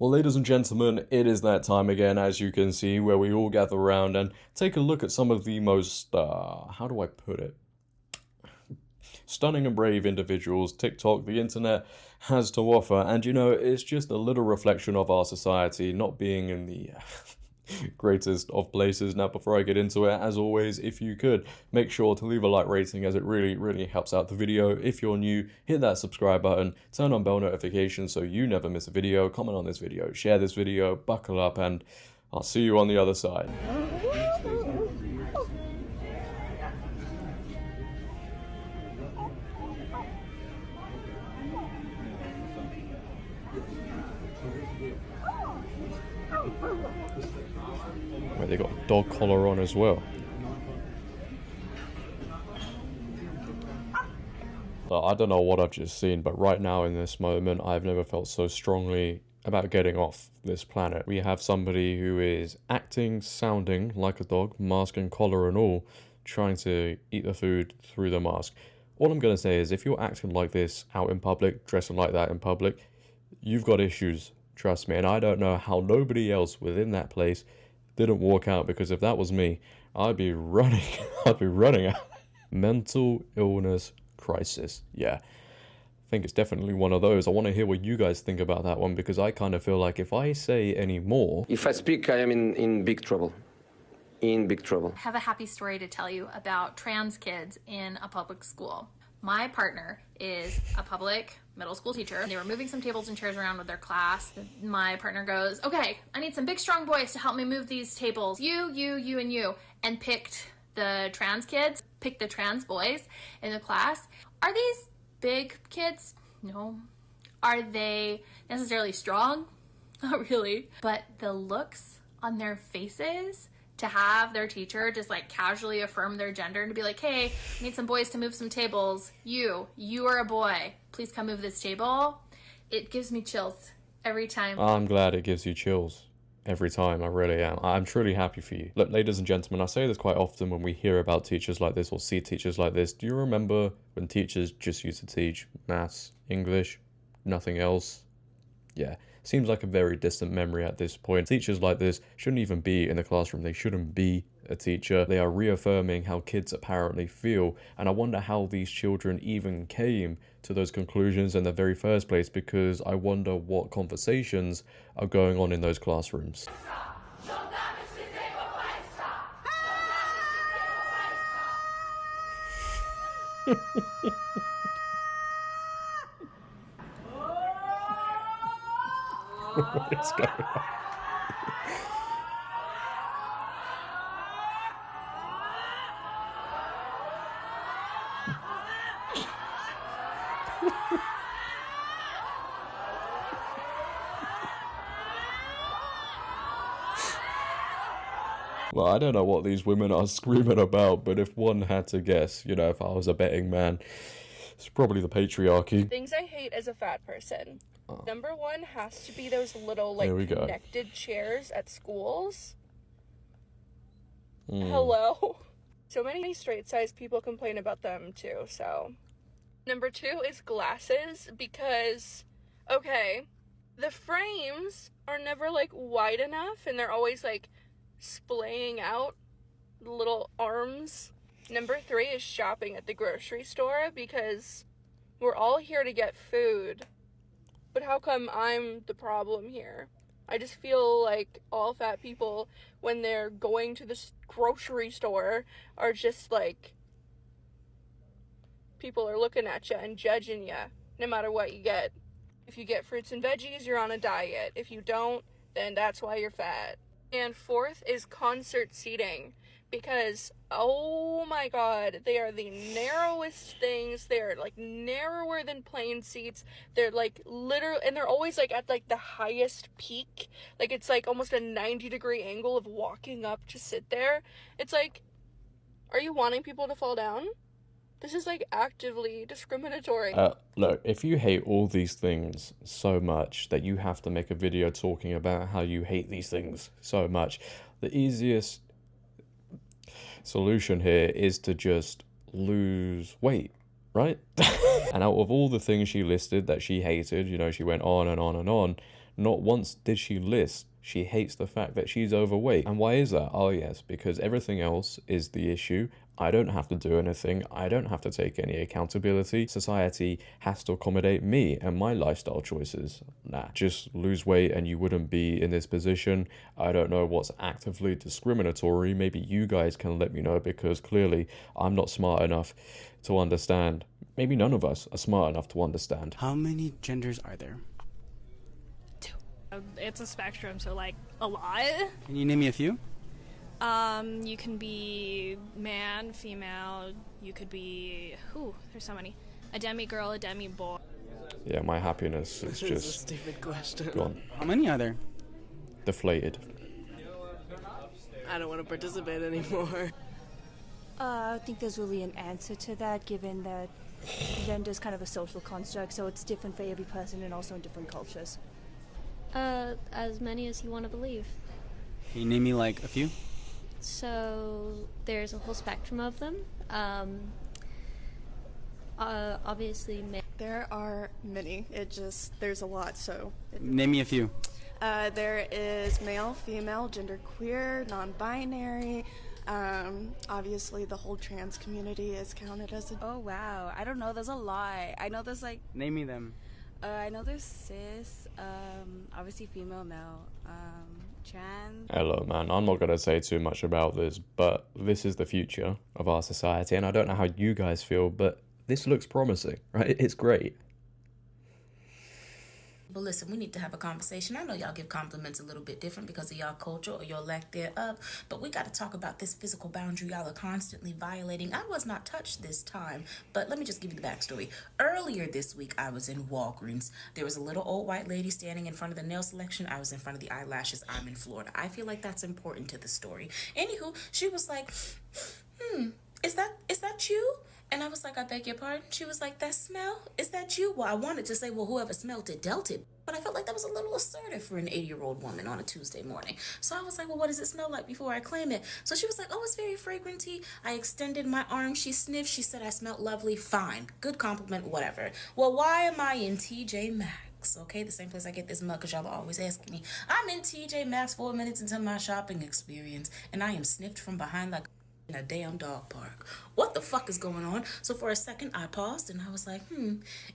Well, ladies and gentlemen, it is that time again, as you can see, where we all gather around and take a look at some of the most, how do I put it? Stunning and brave individuals TikTok, the internet, has to offer. And you know, it's just a little reflection of our society not being in the greatest of places. Now, before I get into it, as always, if you could, make sure to leave a like rating, as it really helps out the video. If you're new, hit that subscribe button, turn on bell notifications so you never miss a video, comment on this video, share this video, buckle up, and I'll see you on the other side. Where they got a dog collar on as well. I don't know what I've just seen, but right now in this moment, I've never felt so strongly about getting off this planet. We have somebody who is acting, sounding like a dog, mask and collar and all, trying to eat the food through the mask. All I'm going to say is if you're acting like this out in public, dressing like that in public, you've got issues, trust me. And I don't know how nobody else within that place didn't walk out, because if that was me, I'd be running. I'd be running out. Mental illness crisis. Yeah, I think it's definitely one of those. I want to hear what you guys think about that one, because I kind of feel like if I say any more... If I speak, I am in big trouble. In big trouble. I have a happy story to tell you about trans kids in a public school. My partner is a public middle school teacher. They were moving some tables and chairs around with their class. My partner goes, okay, I need some big strong boys to help me move these tables. You, and you. And picked the trans kids, picked the trans boys in the class. Are these big kids? No. Are they necessarily strong? Not really. But the looks on their faces to have their teacher just like casually affirm their gender and to be like, hey, I need some boys to move some tables. You are a boy. Please come move this table. It gives me chills every time. I'm glad it gives you chills every time. I really am. I'm truly happy for you. Look, ladies and gentlemen, I say this quite often when we hear about teachers like this or see teachers like this. Do you remember when teachers just used to teach maths, English, nothing else? Yeah. Seems like a very distant memory at this point. Teachers like this shouldn't even be in the classroom. They shouldn't be a teacher. They are reaffirming how kids apparently feel. And I wonder how these children even came to those conclusions in the very first place, because I wonder what conversations are going on in those classrooms. What is going on? Well, I don't know what these women are screaming about, but if one had to guess, you know, if I was a betting man, it's probably the patriarchy. Things I hate as a fat person. Number one has to be those little, like, connected chairs at schools. Hello? So many straight-sized people complain about them, too, so. Number two is glasses, because, okay, the frames are never, like, wide enough, and they're always, like, splaying out little arms. Number three is shopping at the grocery store, because we're all here to get food. But how come I'm the problem here? I just feel like all fat people, when they're going to the grocery store, are just like, people are looking at you and judging you, no matter what you get. If you get fruits and veggies, you're on a diet. If you don't, then that's why you're fat. And fourth is concert seating, because, oh my god, they are the narrowest things. They're, like, narrower than plane seats. They're, like, literally, and they're always, like, at, like, the highest peak. Like, it's, like, almost a 90-degree angle of walking up to sit there. It's, like, are you wanting people to fall down? This is, like, actively discriminatory. Look, if you hate all these things so much that you have to make a video talking about how you hate these things so much, the easiest solution here is to just lose weight, right? And out of all the things she listed that she hated, you know, she went on and on and on. Not once did she list she hates the fact that she's overweight. And why is that? Oh yes, because everything else is the issue. I don't have to do anything. I don't have to take any accountability. Society has to accommodate me and my lifestyle choices. Nah, just lose weight and you wouldn't be in this position. I don't know what's actively discriminatory. Maybe you guys can let me know, because clearly I'm not smart enough to understand. Maybe none of us are smart enough to understand. How many genders are there? It's a spectrum, so like a lot. Can you name me a few? You can be man, female, you could be, there's so many. A demi-girl, a demi-boy. Yeah, my happiness is This is a just stupid question. gone. How many are there? Deflated. I don't want to participate anymore. I don't think there's really an answer to that, given that gender is kind of a social construct, so it's different for every person and also in different cultures. As many as you want to believe. Can you name me like a few? So there's a whole spectrum of them. Obviously, there are many. There's a lot, so. Name me a few. There is male, female, genderqueer, non-binary. Obviously, the whole trans community is counted as a. Oh wow, I don't know. There's a lot. I know there's like. Name me them. I know there's cis, obviously female, male, trans. Hello, man. I'm not going to say too much about this, but this is the future of our society, and I don't know how you guys feel, but this looks promising, right? It's great. But listen, we need to have a conversation. I know y'all give compliments a little bit different because of y'all culture or your lack thereof, but we got to talk about this physical boundary y'all are constantly violating. I was not touched this time, but let me just give you the backstory. Earlier this week, I was in Walgreens. There was a little old white lady standing in front of the nail selection. I was in front of the eyelashes. I'm in Florida. I feel like that's important to the story. Anywho, she was like, is that you? And I was like, I beg your pardon? She was like, that smell? Is that you? Well, I wanted to say, well, whoever smelt it dealt it. But I felt like that was a little assertive for an 80-year-old woman on a Tuesday morning. So I was like, well, what does it smell like before I claim it? So she was like, oh, it's very fragranty. I extended my arm. She sniffed. She said I smelled lovely. Fine. Good compliment, whatever. Well, why am I in TJ Maxx? Okay, the same place I get this mug, because y'all are always asking me. I'm in TJ Maxx 4 minutes into my shopping experience, and I am sniffed from behind like in a damn dog park. What the fuck is going on? So for a second I paused and I was like,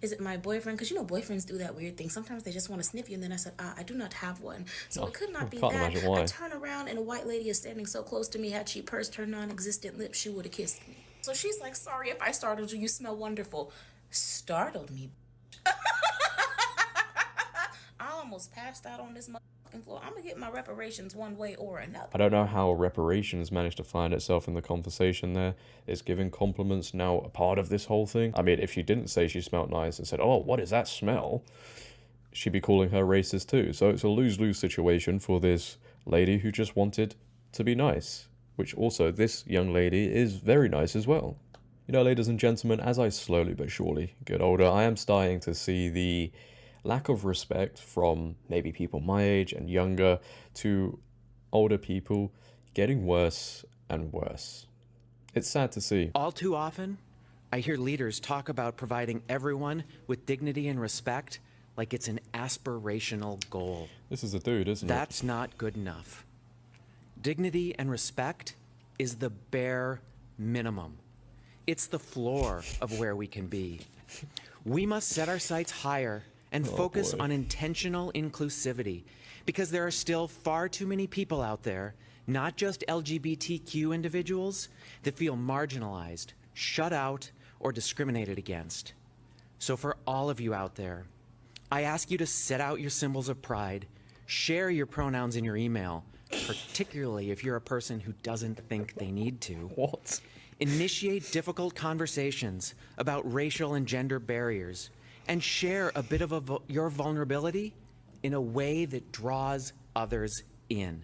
is it my boyfriend? Because you know boyfriends do that weird thing. Sometimes they just want to sniff you. And then I said, I do not have one. So it could not be that. I turn around and a white lady is standing so close to me. Had she pursed her non-existent lips, she would have kissed me. So she's like, sorry if I startled you. You smell wonderful. Startled me. I almost passed out on this floor. I'm gonna get my reparations one way or another. I don't know how reparations managed to find itself in the conversation there. Is giving compliments now a part of this whole thing? I mean, if she didn't say she smelled nice and said, oh, what is that smell? She'd be calling her racist too. So it's a lose-lose situation for this lady who just wanted to be nice. Which also, this young lady is very nice as well. You know, ladies and gentlemen, as I slowly but surely get older, I am starting to see the lack of respect from maybe people my age and younger to older people getting worse and worse. It's sad to see. All too often, I hear leaders talk about providing everyone with dignity and respect like it's an aspirational goal. This is a dude, isn't it? That's not good enough. Dignity and respect is the bare minimum. It's the floor of where we can be. We must set our sights higher and focus on intentional inclusivity, because there are still far too many people out there, not just LGBTQ individuals, that feel marginalized, shut out, or discriminated against. So for all of you out there, I ask you to set out your symbols of pride, share your pronouns in your email, particularly if you're a person who doesn't think they need to. What? Initiate difficult conversations about racial and gender barriers, and share a bit of your vulnerability in a way that draws others in.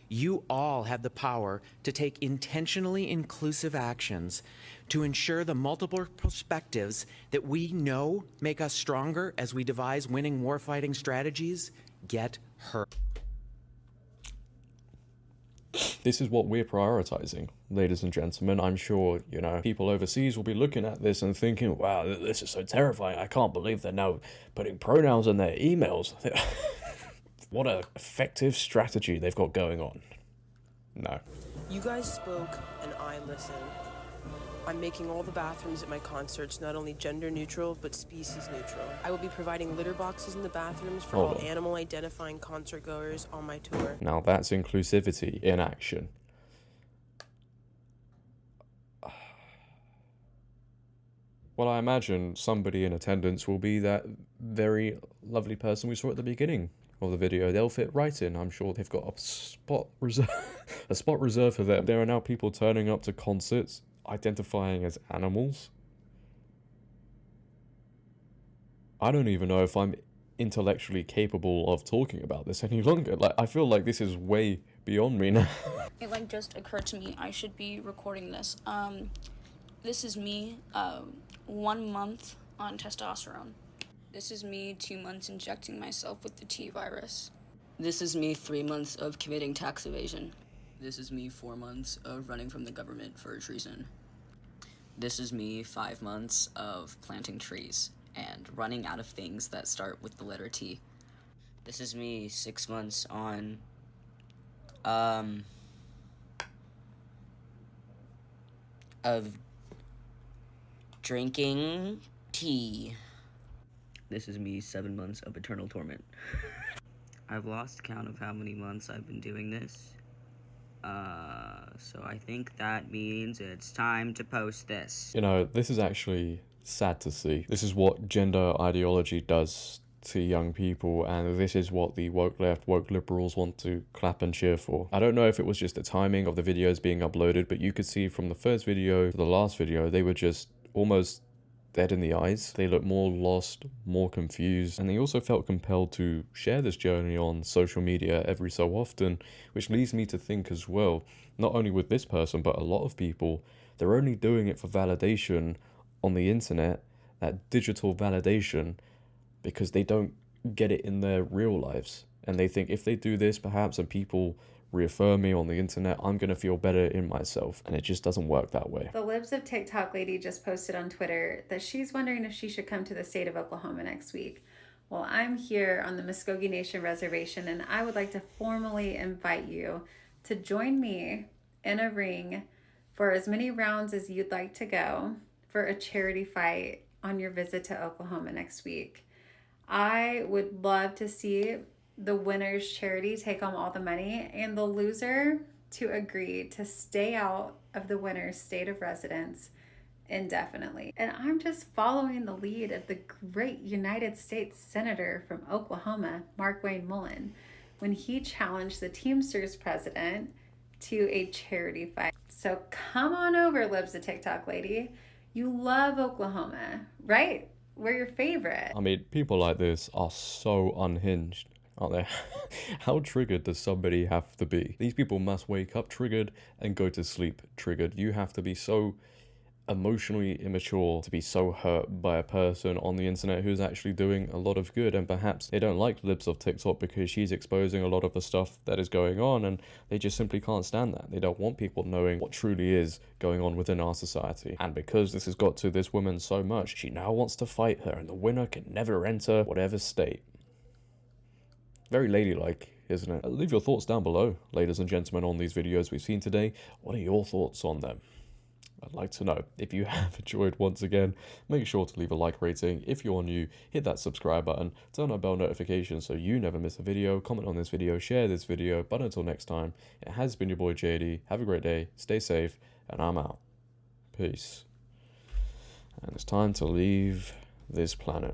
You all have the power to take intentionally inclusive actions to ensure the multiple perspectives that we know make us stronger as we devise winning warfighting strategies get heard. This is what we're prioritizing, ladies and gentlemen. I'm sure, you know, people overseas will be looking at this and thinking, wow, this is so terrifying. I can't believe they're now putting pronouns in their emails. What an effective strategy they've got going on. No. You guys spoke and I listened. I'm making all the bathrooms at my concerts not only gender neutral, but species neutral. I will be providing litter boxes in the bathrooms for all animal identifying concert goers on my tour. Now that's inclusivity in action. Well, I imagine somebody in attendance will be that very lovely person we saw at the beginning of the video. They'll fit right in. I'm sure they've got a spot reserved for them. There are now people turning up to concerts identifying as animals. I don't even know if I'm intellectually capable of talking about this any longer. Like, I feel like this is way beyond me now. It like just occurred to me I should be recording this. This is me 1 month on testosterone. This is me 2 months injecting myself with the T virus. This is me 3 months of committing tax evasion. This is me 4 months of running from the government for treason. This is me 5 months of planting trees and running out of things that start with the letter T. This is me 6 months on of drinking tea. This is me 7 months of eternal torment. I've lost count of how many months I've been doing this. So I think that means it's time to post this. You know, this is actually sad to see. This is what gender ideology does to young people, and this is what the woke left, woke liberals want to clap and cheer for. I don't know if it was just the timing of the videos being uploaded, but you could see from the first video to the last video, they were just almost dead in the eyes. They looked more lost, more confused, and they also felt compelled to share this journey on social media every so often, which leads me to think as well, not only with this person, but a lot of people, they're only doing it for validation on the internet, that digital validation, because they don't get it in their real lives. And they think if they do this perhaps and people reaffirm me on the internet, I'm going to feel better in myself. And it just doesn't work that way. The Libs of TikTok lady just posted on Twitter that she's wondering if she should come to the state of Oklahoma next week. Well, I'm here on the Muskogee Nation Reservation, and I would like to formally invite you to join me in a ring for as many rounds as you'd like to go for a charity fight on your visit to Oklahoma next week. I would love to see the winner's charity take home all the money and the loser to agree to stay out of the winner's state of residence indefinitely. And I'm just following the lead of the great United States Senator from Oklahoma, Mark Wayne Mullen, when he challenged the Teamsters president to a charity fight. So come on over, Libs of TikTok lady. You love Oklahoma, right? We're your favorite. I mean, people like this are so unhinged, aren't they? How triggered does somebody have to be? These people must wake up triggered and go to sleep triggered. You have to be so emotionally immature to be so hurt by a person on the internet who's actually doing a lot of good, and perhaps they don't like Libs of TikTok because she's exposing a lot of the stuff that is going on, and they just simply can't stand that. They don't want people knowing what truly is going on within our society. And because this has got to this woman so much, she now wants to fight her, and the winner can never enter whatever state. Very ladylike, isn't it? Leave your thoughts down below, ladies and gentlemen, on these videos we've seen today. What are your thoughts on them? I'd like to know. If you have enjoyed, once again, make sure to leave a like rating. If you're new, hit that subscribe button, turn on bell notifications so you never miss a video, comment on this video, share this video. But until next time, it has been your boy JD. Have a great day, stay safe, and I'm out. Peace. And it's time to leave this planet.